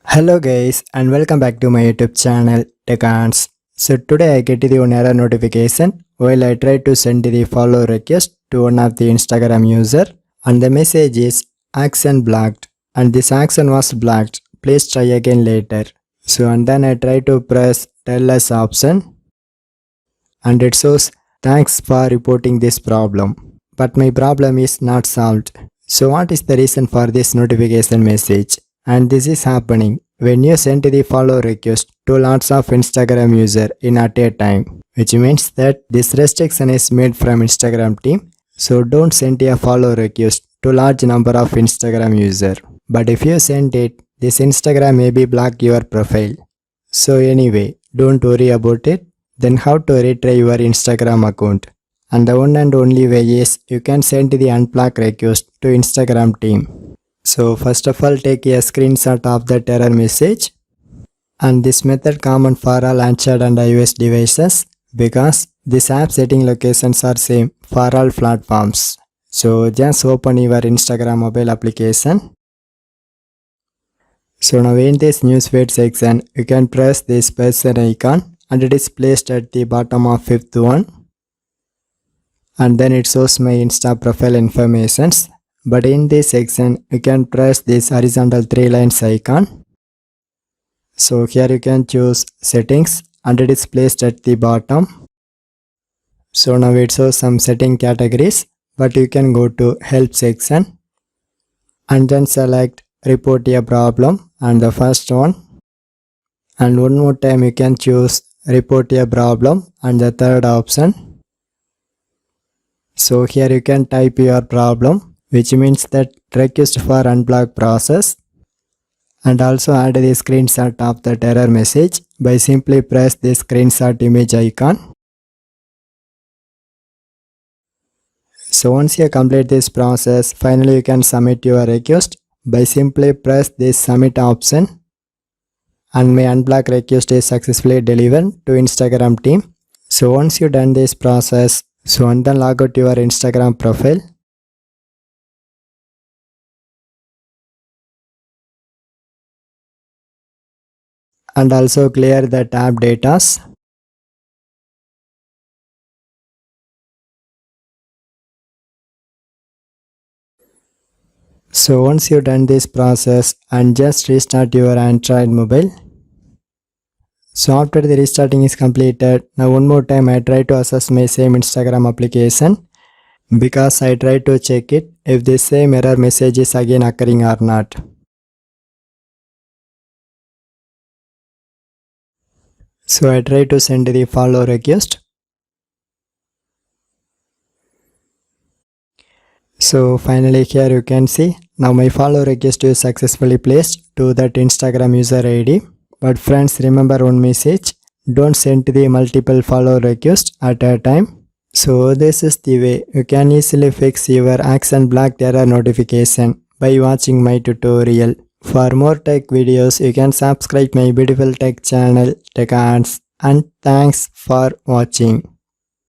Hello guys and welcome back to my YouTube channel TechAns. So today I get the one error notification while I try to send the follow request to one of the Instagram user, and the message is action blocked, and this action was blocked, please try again later. So and then I try to press tell us option and it shows thanks for reporting this problem, but my problem is not solved. So what is the reason for this notification message? And this is happening when you send the follow request to lots of Instagram user in at a time, which means that this restriction is made from Instagram team. So don't send a follow request to large number of Instagram user. But if you send it, this Instagram maybe block your profile. So anyway, don't worry about it. Then how to retry your Instagram account? And the one and only way is you can send the unblock request to Instagram team. So first of all, take a screenshot of that error message, and this method common for all Android and iOS devices because this app setting locations are same for all platforms. So just open your Instagram mobile application. So now in this newsfeed section, you can press this person icon and it is placed at the bottom of fifth one, and then it shows my Insta profile informations. But in this section, you can press this horizontal 3 lines icon. So here you can choose settings and it is placed at the bottom. So now it shows some setting categories, but you can go to help section and then select report a problem and the first one. And one more time you can choose report a problem and the third option. So here you can type your problem, which means that request for unblock process, and also add the screenshot of that error message by simply press this screenshot image icon. So once you complete this process, finally you can submit your request by simply press this submit option, and my unblock request is successfully delivered to Instagram team. So once you done this process, so and then log out your Instagram profile. And also clear the tab data. So once you done this process, and just restart your Android mobile. So after the restarting is completed, now one more time I try to access my same Instagram application because I try to check it if the same error message is again occurring or not. So I try to send the follow request. So finally here you can see now my follow request is successfully placed to that Instagram user ID. But friends, remember one message, don't send the multiple follow requests at a time. So this is the way you can easily fix your action blocked error notification by watching my tutorial. For more tech videos, you can subscribe my beautiful tech channel TechAns, and thanks for watching.